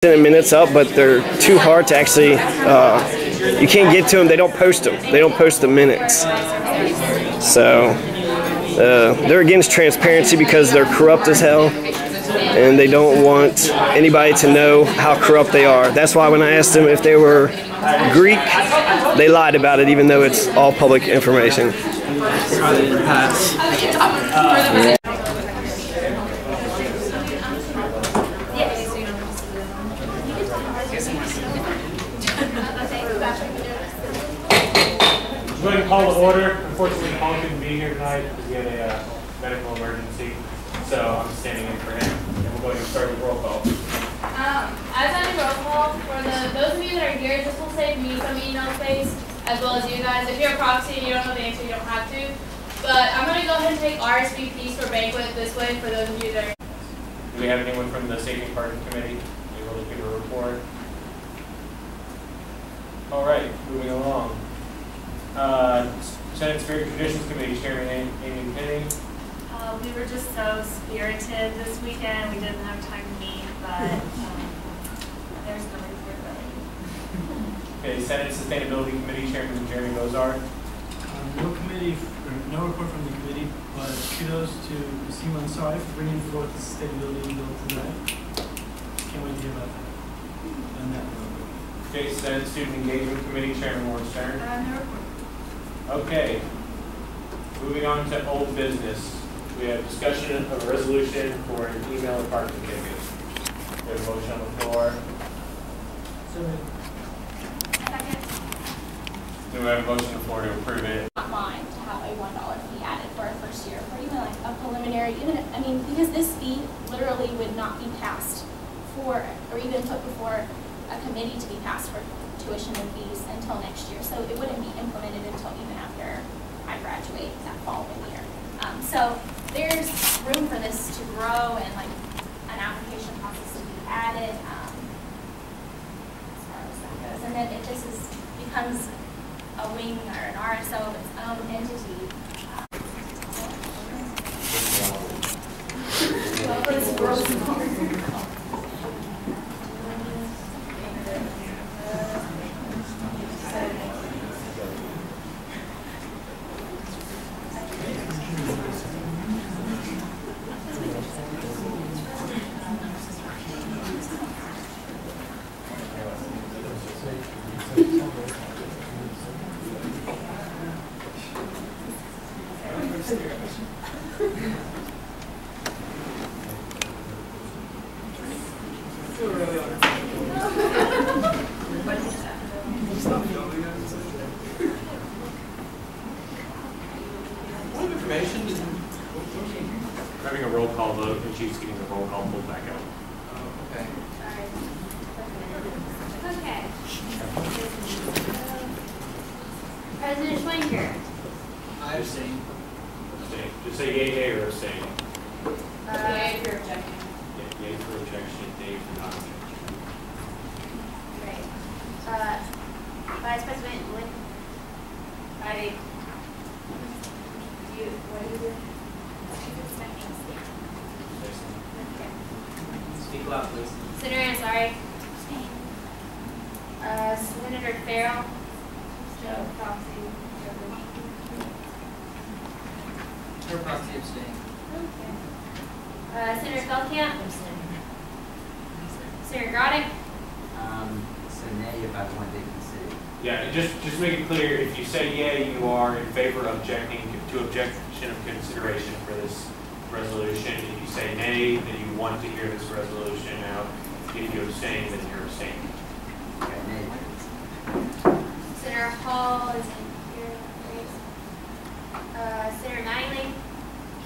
minutes up, but they're too hard to actually, you can't get to them. They don't post them. They don't post the minutes. So they're against transparency because they're corrupt as hell, and they don't want anybody to know how corrupt they are. That's why when I asked them if they were Greek, they lied about it, even though it's all public information. I'm going to call the order. Unfortunately, Paul couldn't be here tonight because he had a medical emergency. So I'm standing in for him. And we're going to start with roll call. As I do roll call, for those of you that are here, this will save me some email space, as well as you guys. If you're a proxy and you don't know the answer, you don't have to. But I'm going to go ahead and take RSVPs for banquet this way for those of you that are. Do we have anyone from the Safety and Parking Committee able to give a report? All right, moving along. Senate Spirit Traditions Committee Chairman Amy Penny. We were just so spirited this weekend. We didn't have time to meet, but there's no report really. Okay, Senate Sustainability Committee Chairman Jeremy Bozard. No report from the committee, but kudos to Naseem Ansari for bringing forth the sustainability bill tonight. Can't wait to hear about that. On that note. Okay, Senate Student Engagement Committee Chairman Warren Stern. No report. Okay, moving on to old business. We have discussion of a resolution for an email and parking ticket. We have a motion on the floor. Second. Do we have a motion on the floor to approve it? Not mind to have a $1 fee added for our first year, or even like a preliminary, because this fee literally would not be passed for, or even put before a committee to be passed for tuition and fees until next year. So it wouldn't be implemented until even after I graduate that following year. So there's room for this to grow and like an application process to be added as far as that goes. And then it just becomes a wing or an RSO of its own entity. We're having a roll call vote, and she's getting the roll call pulled back out. Okay. President Schwenker. I abstain. Abstain. Just say yay, nay, or abstain. Yay for objection. Yeah, yay for objection, nay for non-objection. Right. Vice President Lynn. What do you do? Speak loud, please. Senator Ansari. Senator Farrell. Joe Proxy. Joe Proxy abstain. Okay. Senator Feldkamp. Senator Grodick. So nay if I want to consider. Yeah, just make it clear, if you say yay, you are in favor of objecting to objection of consideration for this resolution. If you say nay, then you want to hear this resolution out. If you abstain, then you're abstaining. Okay, nay. Senator Hall is in here. Senator Knightley.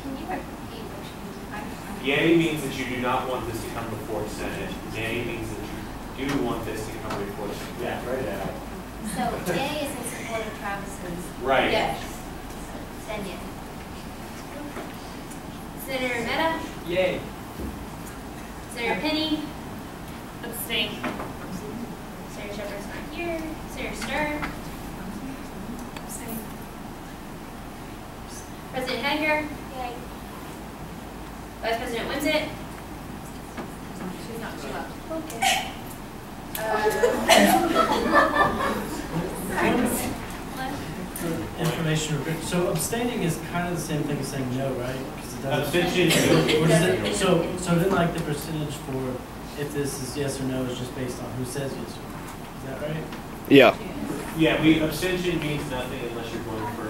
Can you repeat what you Yay means that you do not want this to come before Senate. Nay means that you do want this to come before Senate. Yeah, write it out. So, yay is in support of Travis's. Right. Yes. Then yay. Senator Mehta. Yay. Senator Penny. Abstain. Senator Shepherd's not here. Senator Stern. Abstain. President Heger. Yay. Vice President Wimsett. She's not. She left. Okay. Information. So abstaining is kind of the same thing as saying no, right? 'Cause it doesn't- Abstention. Or does it, so then like the percentage for if this is yes or no is just based on who says yes or no. Is that right? Yeah. Yeah, abstention means nothing unless you're voting for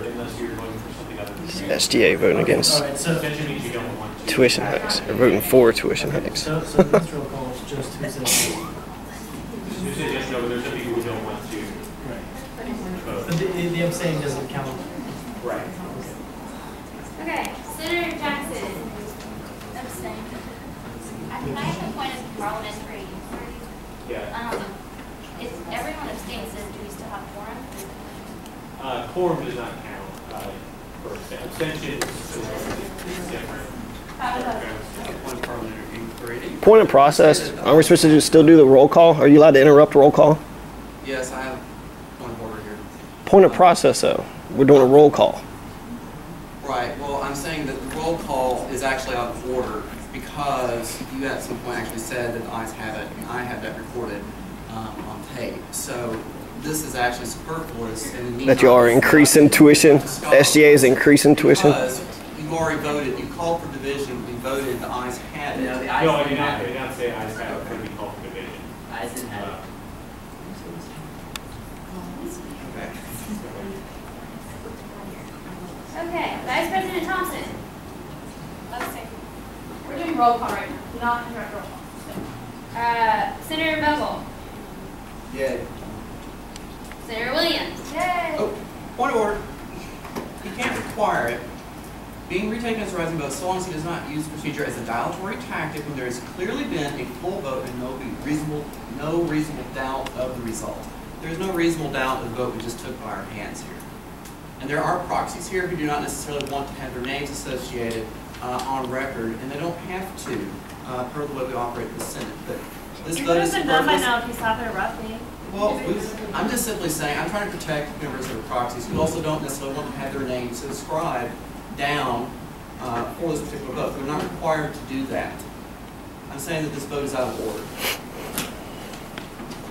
something other than SDA voting against All right, so abstention means you don't want to. tuition hikes or voting for tuition hikes. so this roll call is just who says yes. You said yes, no, but there's some people who don't want to Right. vote. But the abstain doesn't count. Right. Okay, Senator Jackson. Abstain. I mean, I have a point of parliamentary inquiry. Yeah. If everyone abstains, then do we still have quorum? Quorum does not count for abstention. Is different. One parliamentary inquiry. Point of process. Are we supposed to still do the roll call? Are you allowed to interrupt roll call? Yes, I have one order here. Point of process, though. We're doing a roll call. Right, well, I'm saying that the roll call is actually out of order because you at some point actually said that the ayes have it, and I have that recorded on tape. So this is actually superfluous. And in the That meantime, you are increasing tuition. SGA is increasing tuition. Because you've already voted, you called for division, we voted, the ayes had No, it. the No, I ayes did didn't not. have I it. did not say ayes have it. Could be called for division. Ayes didn't have it. Okay. Okay, Vice President Thompson. Abstain. We're doing roll call right now, not interrupt roll call. Senator Vogel. Yeah. Senator Williams. Yay. Oh, point of order. You can't require it. Being retaken as a rising vote so long as he does not use the procedure as a dilatory tactic when there has clearly been a full vote and no reasonable doubt of the result. There is no reasonable doubt of the vote we just took by our hands here. And there are proxies here who do not necessarily want to have their names associated on record, and they don't have to, per the way we operate in the Senate. But this You vote could is have been done by superfluous. now if you stopped interrupting. Well, I'm just simply saying, I'm trying to protect members of the proxies who also don't necessarily want to have their names inscribed down for this particular vote. They're not required to do that. I'm saying that this vote is out of order.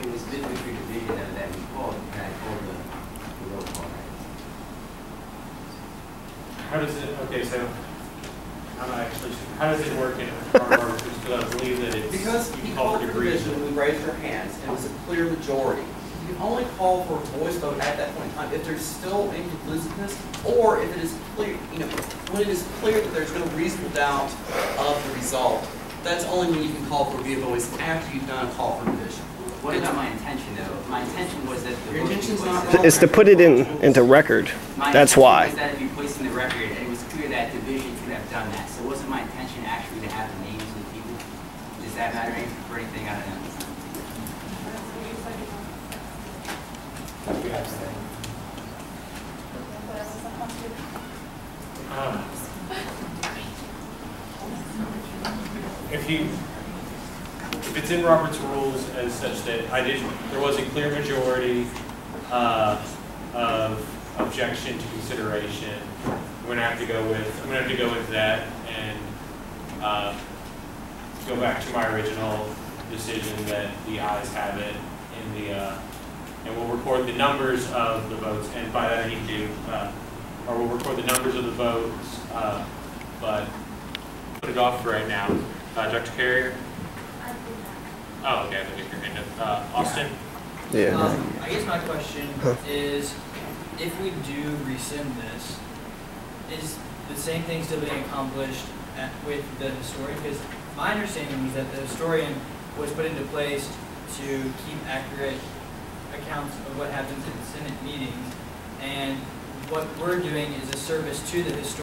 It was midway division that we called, and I called the roll call. How does it? Okay, so how does it work in our Because I believe that it's Because you he can call called for for division. division, we raised our hands, and it was a clear majority. You can only call for a voice vote at that point in time if there's still inconclusiveness, or if it is clear, when it is clear that there's no reasonable doubt of the result. That's only when you can call for a via voice after you've done a call for division. What is not my intention, though? My intention was that the Your vote be intention's placed not in the wrong. It's to put it into record. My That's intention why. was that it be placed in the record, and it was clear that division could have done that. So it wasn't my intention actually to have the names of the people. Does that matter for anything? I don't know. If it's in Robert's rules as such that there was a clear majority of objection to consideration, I'm gonna have to go with that and go back to my original decision that the ayes have it in the and we'll record the numbers of the votes, and by that I need to or we'll record the numbers of the votes, but put it off for right now. Dr. Carrier? Oh, okay, I think your hand up. Austin? Yeah. I guess my question is, if we do rescind this, is the same thing still being accomplished with the historian? Because my understanding was that the historian was put into place to keep accurate accounts of what happens in Senate meetings, and what we're doing is a service to the historian.